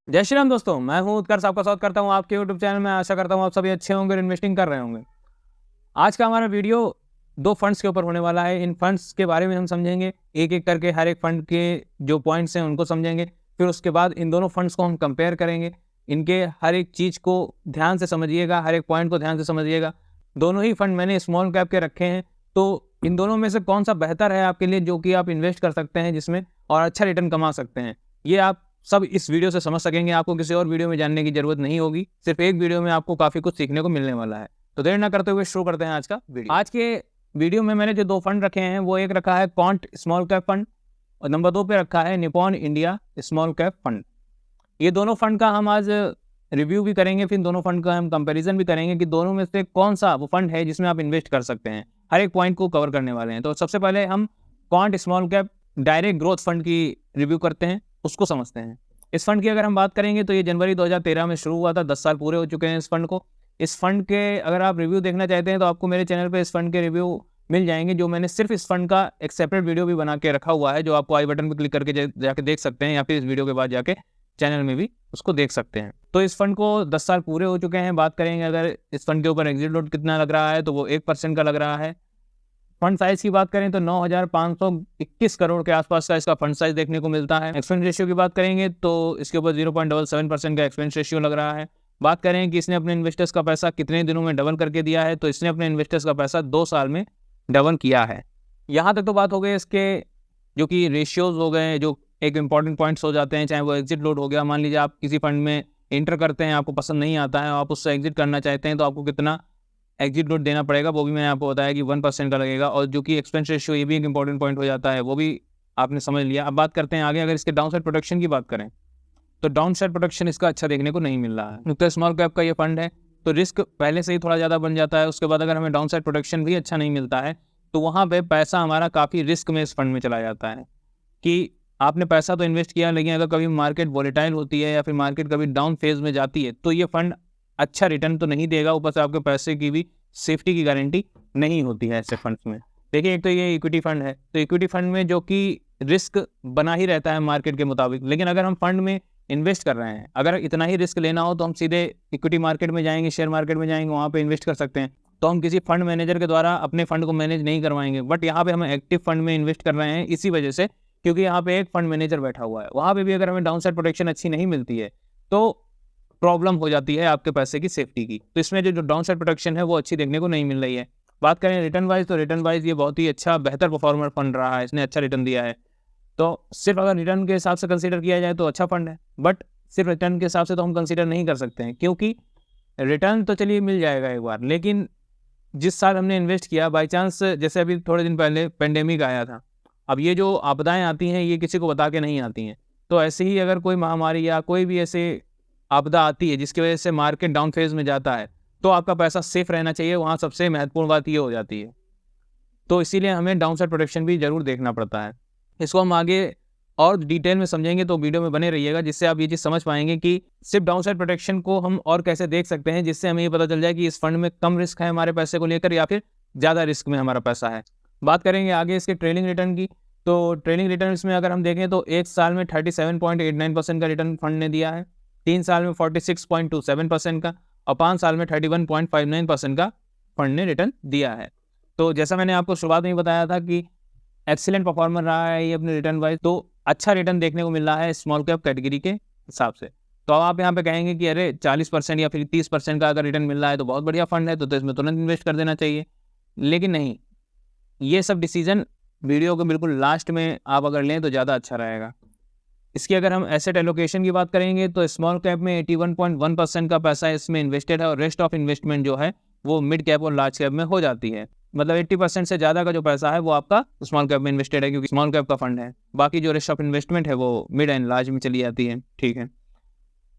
जय श्री राम दोस्तों, मैं हूं उत्कर्ष, आपका स्वागत करता हूं आपके यूट्यूब चैनल में। आशा करता हूं आप सभी अच्छे होंगे और इन्वेस्टिंग कर रहे होंगे। आज का हमारा वीडियो 2 फंड्स के ऊपर होने वाला है। इन फंड्स के बारे में हम समझेंगे, एक-एक करके हर एक फंड के जो पॉइंट्स हैं उनको समझेंगे। फिर उसके बाद इन दोनों फंड्स को हम कंपेयर करेंगे। इनके हर एक चीज़ को ध्यान से समझिएगा, हर एक पॉइंट को ध्यान से समझिएगा। दोनों ही फंड मैंने स्मॉल कैप के रखे हैं, तो इन दोनों में से कौन-सा बेहतर है आपके लिए, जो कि आप इन्वेस्ट कर सकते हैं जिसमें और अच्छा रिटर्न कमा सकते हैं। ये आप सब इस वीडियो से समझ सकेंगे। आपको किसी और वीडियो में जानने की ज़रूरत नहीं होगी। सिर्फ़ एक वीडियो में आपको काफ़ी कुछ सीखने को मिलने वाला है। तो देर ना करते हुए शुरू करते हैं आज का वीडियो। आज के वीडियो में मैंने जो 2 फंड रखे हैं, वो एक रखा है क्वांट स्मॉल कैप फंड और नंबर 2 पे रखा है Nippon India small cap fund. ये दोनों फंड का हम आज रिव्यू भी करेंगे, फिर दोनों फंड का हम कंपैरिज़न भी करेंगे कि दोनों में से कौन-सा वो फंड है जिसमें आप इन्वेस्ट कर सकते हैं। हर एक पॉइंट को कवर करने वाले हैं। तो सबसे पहले हम quant small cap direct growth fund की रिव्यू करते हैं, उसको समझते हैं। इस फंड की अगर हम बात करेंगे तो ये जनवरी 2013 में शुरू हुआ था। 10 साल पूरे हो चुके हैं इस फंड को। इस फंड के अगर आप रिव्यू देखना चाहते हैं तो आपको मेरे चैनल पे इस फंड के रिव्यू मिल जाएंगे, जो मैंने सिर्फ इस फंड का एक सेपरेट वीडियो भी बना के रखा हुआ है, जो आपको आई बटन पर क्लिक करके जाके देख सकते हैं, या फिर इस वीडियो के बाद जाके चैनल में भी उसको देख सकते हैं। तो इस फंड को 10 साल पूरे हो चुके हैं। बात करेंगे अगर इस फंड के ऊपर एग्जिट लोड कितना लग रहा है, तो वो 1% का लग रहा है। फंड साइज की बात करें तो 9,521 करोड़ के आसपास का इसका फंड साइज देखने को मिलता है। एक्सपेंस रेशियो की बात करेंगे तो इसके ऊपर 0.77% का एक्सपेंस रेशियो लग रहा है। बात करें कि इसने अपने इन्वेस्टर्स का पैसा कितने दिनों में डबल करके दिया है, तो इसने अपने इन्वेस्टर्स का पैसा 2 साल में डबल किया है। यहाँ तक तो बात हो गई इसके जो कि रेशियोज हो गए, जो एक इंपॉर्टेंट पॉइंट्स हो जाते हैं, चाहे वो एग्जिट लोड हो गया। मान लीजिए आप किसी फंड में एंटर करते हैं, आपको पसंद नहीं आता है, आप उससे एग्जिट करना चाहते हैं, तो आपको कितना एग्जिट लोड देना पड़ेगा, वो भी मैंने आपको बताया कि 1% का लगेगा। और जो कि एक्सपेंस रेशियो, ये भी एक इंपॉर्टेंट पॉइंट हो जाता है, वो भी आपने समझ लिया। अब बात करते हैं आगे। अगर इसके डाउन साइड प्रोटेक्शन की बात करें तो डाउन साइड प्रोटेक्शन इसका अच्छा देखने को नहीं मिल रहा है। तो स्मॉल कैप का ये फंड है, तो रिस्क पहले से ही थोड़ा ज़्यादा बन जाता है। उसके बाद अगर हमें डाउन साइड प्रोटेक्शन भी अच्छा नहीं मिलता है, तो वहाँ पे पैसा हमारा काफ़ी रिस्क में इस फंड में चला जाता है कि आपने पैसा तो इन्वेस्ट किया, लेकिन अगर कभी मार्केट वॉलेटाइल होती है या फिर मार्केट कभी डाउन फेज में जाती है, तो ये फंड अच्छा रिटर्न तो नहीं देगा। ऊपर से आपके पैसे की भी सेफ्टी की गारंटी नहीं होती है ऐसे फंड्स में। देखिए, एक तो ये इक्विटी फंड है, तो इक्विटी फंड में जो कि रिस्क बना ही रहता है मार्केट के मुताबिक। लेकिन अगर हम फंड में इन्वेस्ट कर रहे हैं, अगर इतना ही रिस्क लेना हो, तो हम सीधे इक्विटी मार्केट में जाएंगे, शेयर मार्केट में जाएंगे, वहाँ पे इन्वेस्ट कर सकते हैं। तो हम किसी फंड मैनेजर के द्वारा अपने फंड को मैनेज नहीं करवाएंगे। बट यहाँ पे हम एक्टिव फंड में इन्वेस्ट कर रहे हैं इसी वजह से, क्योंकि यहाँ पे एक फंड मैनेजर बैठा हुआ है। वहाँ पे भी अगर हमें डाउन साइड प्रोटेक्शन अच्छी नहीं मिलती है, तो प्रॉब्लम हो जाती है आपके पैसे की सेफ्टी की। तो इसमें जो डाउन साइड प्रोटेक्शन है वो अच्छी देखने को नहीं मिल रही है। बात करें रिटर्न वाइज, तो रिटर्न वाइज ये बहुत ही अच्छा बेहतर परफॉर्मर फंड रहा है, इसने अच्छा रिटर्न दिया है। तो सिर्फ अगर रिटर्न के हिसाब से कंसीडर किया जाए तो अच्छा फंड है, बट सिर्फ रिटर्न के हिसाब से तो हम कंसीडर नहीं कर सकते हैं, क्योंकि रिटर्न तो चलिए मिल जाएगा एक बार, लेकिन जिस साल हमने इन्वेस्ट किया, बाई चांस जैसे अभी थोड़े दिन पहले पेंडेमिक आया था। अब ये जो आपदाएं आती हैं, ये किसी को बता के नहीं आती हैं। तो ऐसे ही अगर कोई महामारी या कोई भी ऐसे आपदा आती है जिसकी वजह से मार्केट डाउन फेज में जाता है, तो आपका पैसा सेफ रहना चाहिए। वहाँ सबसे महत्वपूर्ण बात ये हो जाती है। तो इसीलिए हमें डाउन साइड प्रोटेक्शन भी ज़रूर देखना पड़ता है। इसको हम आगे और डिटेल में समझेंगे, तो वीडियो में बने रहिएगा, जिससे आप ये चीज़ समझ पाएंगे कि सिर्फ डाउन साइड प्रोटेक्शन को हम और कैसे देख सकते हैं, जिससे हमें ये पता चल जाए कि इस फंड में कम रिस्क है हमारे पैसे को लेकर, या फिर ज़्यादा रिस्क में हमारा पैसा है। बात करेंगे आगे इसके ट्रेलिंग रिटर्न की। तो ट्रेलिंग रिटर्न में अगर हम देखें तो 1 साल में 37.89% का रिटर्न फंड ने दिया है, 3 साल में 46.27% का, और 5 साल में 31.59% का फंड ने रिटर्न दिया है। तो जैसा मैंने आपको शुरुआत में ही बताया था कि एक्सीलेंट परफॉर्मर रहा है ये अपने रिटर्न वाइज, तो अच्छा रिटर्न देखने को मिल रहा है स्मॉल कैप कैटेगरी के हिसाब से। तो अब आप यहाँ पे कहेंगे कि अरे 40% या फिर 30% का अगर रिटर्न मिल रहा है तो बहुत बढ़िया फंड है, तो इसमें तुरंत इन्वेस्ट कर देना चाहिए। लेकिन नहीं, ये सब डिसीजन वीडियो के बिल्कुल लास्ट में आप अगर लें तो ज़्यादा अच्छा रहेगा। इसकी अगर हम एसेट एलोकेशन की बात करेंगे तो स्मॉल कैप में 81.1% का पैसा इसमें इन्वेस्टेड है, और रेस्ट ऑफ इन्वेस्टमेंट जो है वो मिड कैप और लार्ज कैप में हो जाती है। मतलब 80% से ज़्यादा का जो पैसा है वो आपका स्मॉल कैप में इन्वेस्टेड है, क्योंकि स्मॉल कैप का फंड है। बाकी जो रेस्ट ऑफ इन्वेस्टमेंट है वो मिड एंड लार्ज में चली जाती है। ठीक है,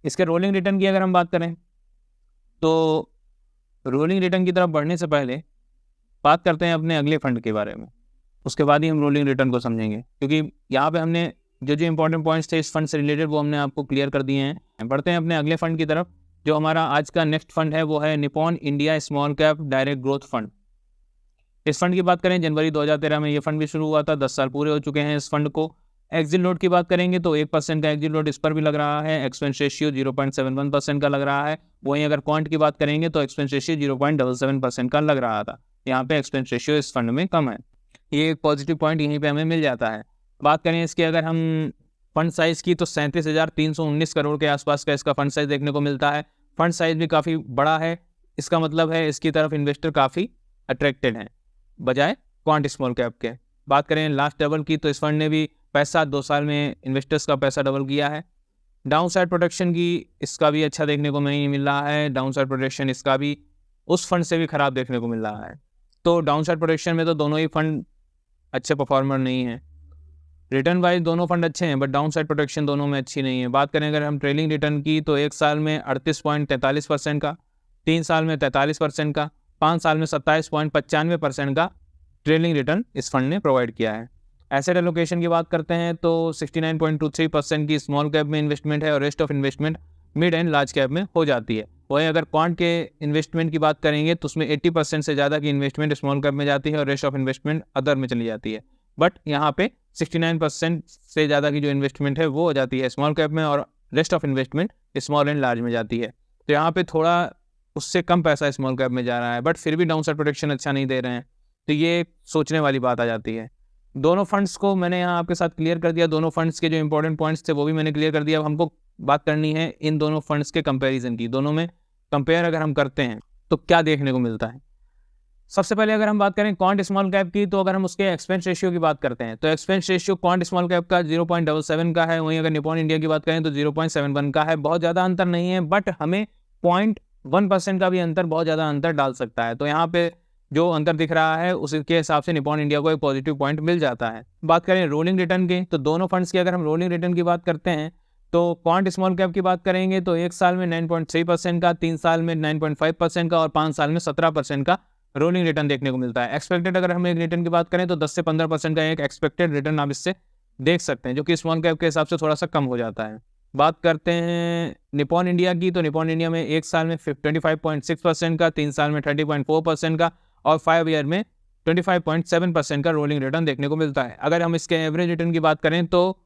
इसके रोलिंग रिटर्न की अगर हम बात करें तो रोलिंग रिटर्न की तरफ बढ़ने से पहले बात करते हैं अपने अगले फंड के बारे में, उसके बाद ही हम रोलिंग रिटर्न को समझेंगे, क्योंकि यहाँ पे हमने जो इंपॉर्टेंट पॉइंट्स थे इस फंड से रिलेटेड वो हमने आपको क्लियर कर दिए हैं। बढ़ते हैं अपने अगले फंड की तरफ। जो हमारा आज का नेक्स्ट फंड है वो है Nippon India small cap direct growth fund. इस फंड की बात करें, जनवरी 2013 में ये फंड भी शुरू हुआ था। 10 साल पूरे हो चुके हैं इस फंड को। एक्जिट लोड की बात करेंगे तो 1% का एक्जिट लोड इस पर भी लग रहा है, एक्सपेंस रेशियो 0.71% का लग रहा है। वहीं अगर क्वांट की बात करेंगे तो एक्सपेंस रेशियो 0.77% का लग रहा था। यहाँ पे एक्सपेंस रेशियो इस फंड में कम है, ये एक पॉजिटिव पॉइंट यहीं पे हमें मिल जाता है। बात करें इसकी अगर हम फंड साइज़ की तो 37,319 करोड़ के आसपास का इसका फंड साइज़ देखने को मिलता है। फंड साइज़ भी काफ़ी बड़ा है, इसका मतलब है इसकी तरफ इन्वेस्टर काफ़ी अट्रैक्टेड हैं बजाय क्वांट स्मॉल कैप के। बात करें लास्ट डबल की तो इस फंड ने भी पैसा 2 साल में इन्वेस्टर्स का पैसा डबल किया है। डाउन साइड प्रोटेक्शन की इसका भी अच्छा देखने को नहीं मिल रहा है, डाउन साइड प्रोटेक्शन इसका भी उस फंड से भी ख़राब देखने को मिल रहा है। तो डाउन साइड प्रोटेक्शन में तो दोनों ही फंड अच्छे परफॉर्मर नहीं हैं। रिटर्न वाइज दोनों फंड अच्छे हैं बट डाउन साइड प्रोटेक्शन दोनों में अच्छी नहीं है। बात करें अगर हम ट्रेलिंग रिटर्न की तो 1 साल में 38.43% का, 3 साल में 43% का, 5 साल में 27.95% का ट्रेलिंग रिटर्न इस फंड ने प्रोवाइड किया है। एसेट एलोकेशन की बात करते हैं तो 69.23% की स्मॉल कैप में इन्वेस्टमेंट है और rest of investment mid and large cap में हो जाती है। वहीं अगर क्वांट के इन्वेस्टमेंट की बात करेंगे तो उसमें 80% से ज़्यादा की इन्वेस्टमेंट स्मॉल कैप में जाती है और रेस्ट ऑफ इन्वेस्टमेंट अदर में चली जाती है। बट यहाँ पे 69% से ज़्यादा की जो इन्वेस्टमेंट है वो हो जाती है स्मॉल कैप में और rest of investment small and large में जाती है। तो यहाँ पे थोड़ा उससे कम पैसा स्मॉल कैप में जा रहा है बट फिर भी डाउन साइड प्रोटेक्शन अच्छा नहीं दे रहे हैं, तो ये सोचने वाली बात आ जाती है। दोनों फंड्स को मैंने यहाँ आपके साथ क्लियर कर दिया, दोनों फंड्स के जो इंपॉर्टेंट पॉइंट्स थे वो भी मैंने क्लियर कर दिया। अब हमको बात करनी है इन दोनों फंड्स के कंपैरिजन की। दोनों में कंपेयर अगर हम करते हैं तो क्या देखने को मिलता है। सबसे पहले अगर हम बात करें क्वांट स्मॉल कैप की तो अगर हम उसके एक्सपेंस रेशियो की बात करते हैं तो expense ratio quant small cap का 0.77 का है। वहीं अगर निपॉन इंडिया की बात करें तो 0.71 का है। बहुत ज़्यादा अंतर नहीं है बट हमें 0.1% का भी अंतर बहुत ज़्यादा अंतर डाल सकता है। तो यहाँ पे जो अंतर दिख रहा है उसके हिसाब से निपॉन इंडिया को एक पॉजिटिव पॉइंट मिल जाता है। बात करें रोलिंग रिटर्न की तो दोनों फंड्स की अगर हम रोलिंग रिटर्न की बात करते हैं तो क्वांट स्मॉल कैप की बात करेंगे तो 1 साल में 9.3% का, 3 साल में 9.5% का और 5 साल में 17% का रोलिंग रिटर्न देखने को मिलता है। एक्सपेक्टेड अगर हम एक रिटर्न की बात करें तो 10 से 15% का एक एक्सपेक्टेड रिटर्न आप इससे देख सकते हैं, जो कि स्मॉल कैप के हिसाब से थोड़ा सा कम हो जाता है। बात करते हैं निपॉन इंडिया की तो निपॉन इंडिया में 1 साल में 25.6% का, 3 साल में 30.4% का और 5 ईयर में 25.7% का रोलिंग रिटर्न देखने को मिलता है। अगर हम इसके एवरेज रिटर्न की बात करें तो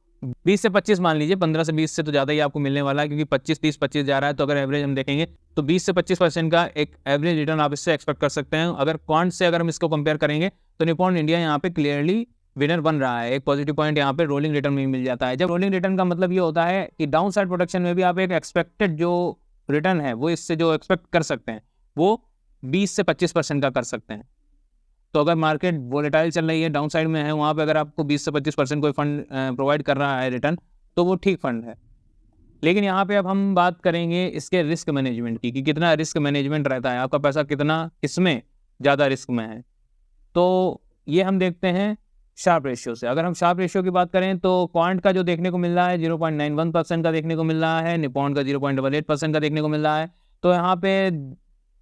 20 से 25 मान लीजिए, 15 से 20 से तो ज़्यादा ही आपको मिलने वाला है क्योंकि 25, 30, 25 जा रहा है। तो अगर एवरेज हम देखेंगे तो 20 से 25% का एक एवरेज रिटर्न आप इससे एक्सपेक्ट कर सकते हैं। अगर क्वांट से अगर हम इसको कंपेयर करेंगे तो निपॉन इंडिया यहाँ पे क्लियरली विनर बन रहा है। एक पॉजिटिव पॉइंट यहाँ पे रोलिंग रिटर्न में मिल जाता है। जब रोलिंग रिटर्न का मतलब ये होता है कि डाउन साइड प्रोटेक्शन में भी आप एक एक्सपेक्टेड जो रिटर्न है वो इससे जो एक्सपेक्ट कर सकते हैं वो 20 से 25% का कर सकते हैं। तो अगर मार्केट वोलेटाइल चल रही है, डाउन साइड में है, वहाँ पे अगर आपको 20 से 25% कोई फंड प्रोवाइड कर रहा है रिटर्न तो वो ठीक फंड है। लेकिन यहाँ पे अब हम बात करेंगे इसके रिस्क मैनेजमेंट की कि कितना रिस्क मैनेजमेंट रहता है, आपका पैसा कितना किसमें ज़्यादा रिस्क में है। तो ये हम देखते हैं शार्प रेशियो से। अगर हम शार्प रेशियो की बात करें तो क्वांट का जो देखने को मिल रहा है 0.91% का देखने को मिल रहा है, निपॉन का 0.88% का देखने को मिल रहा है। तो यहाँ पे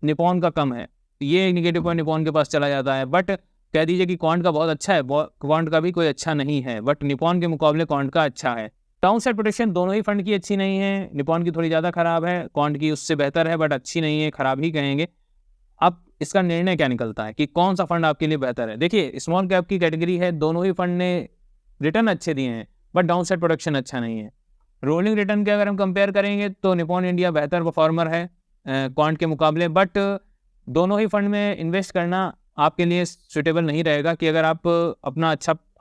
निपॉन का कम है, ये एक निगेटिव पॉइंट निपॉन के पास चला जाता है। बट कह दीजिए कि क्वांट का बहुत अच्छा है, क्वांट का भी कोई अच्छा नहीं है, बट निपॉन के मुकाबले क्वांट का अच्छा है। डाउन साइड प्रोटेक्शन दोनों ही फंड की अच्छी नहीं है, निपॉन की थोड़ी ज़्यादा खराब है, क्वांट की उससे बेहतर है बट अच्छी नहीं है, खराब ही कहेंगे। अब इसका निर्णय क्या निकलता है कि कौन सा फंड आपके लिए बेहतर है। देखिए स्मॉल कैप की कैटेगरी है, दोनों ही फंड ने रिटर्न अच्छे दिए हैं बट डाउन साइड प्रोटेक्शन अच्छा नहीं है। रोलिंग रिटर्न के अगर हम कंपेयर करेंगे तो निपॉन इंडिया बेहतर परफॉर्मर है क्वांट के मुकाबले, बट दोनों ही फंड में इन्वेस्ट करना आपके लिए सुटेबल नहीं रहेगा कि अगर आप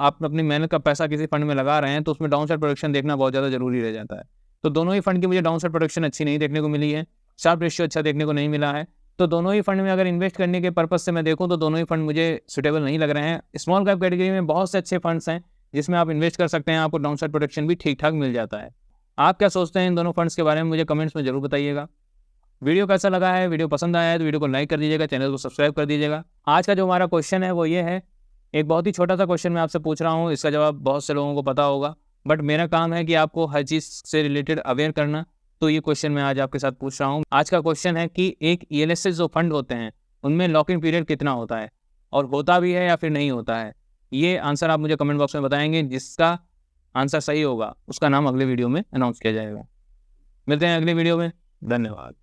अपनी मेहनत का पैसा किसी फंड में लगा रहे हैं तो उसमें डाउन साइड प्रोटेक्शन देखना बहुत ज़्यादा जरूरी रह जाता है। तो दोनों ही फंड की मुझे डाउन साइड प्रोटेक्शन अच्छी नहीं देखने को मिली है, शार्प रेशियो अच्छा देखने को नहीं मिला है। तो दोनों ही फंड में अगर इन्वेस्ट करने के पर्पज़ से मैं देखूँ तो दोनों ही फंड मुझे सुटेबल नहीं लग रहे हैं। स्मॉल कैप कैटेगरी में बहुत से अच्छे फंड्स हैं जिसमें आप इन्वेस्ट कर सकते हैं, आपको डाउन साइड प्रोटेक्शन भी ठीक ठाक मिल जाता है। आप क्या सोचते हैं इन दोनों फंड्स के बारे में मुझे कमेंट्स में जरूर बताइएगा। वीडियो कैसा लगा है, वीडियो पसंद आया है तो वीडियो को लाइक कर दीजिएगा, चैनल को सब्सक्राइब कर दीजिएगा। आज का जो हमारा क्वेश्चन है वो ये है, एक बहुत ही छोटा सा क्वेश्चन मैं आपसे पूछ रहा हूँ, इसका जवाब बहुत से लोगों को पता होगा बट मेरा काम है कि आपको हर चीज़ से रिलेटेड अवेयर करना। तो ये क्वेश्चन मैं आज आपके साथ पूछ रहा हूँ। आज का क्वेश्चन है कि एक ELSS जो फंड होते हैं उनमें लॉक इन पीरियड कितना होता है और होता भी है या फिर नहीं होता है। ये आंसर आप मुझे कमेंट बॉक्स में बताएंगे, जिसका आंसर सही होगा उसका नाम अगले वीडियो में अनाउंस किया जाएगा। मिलते हैं अगले वीडियो में, धन्यवाद।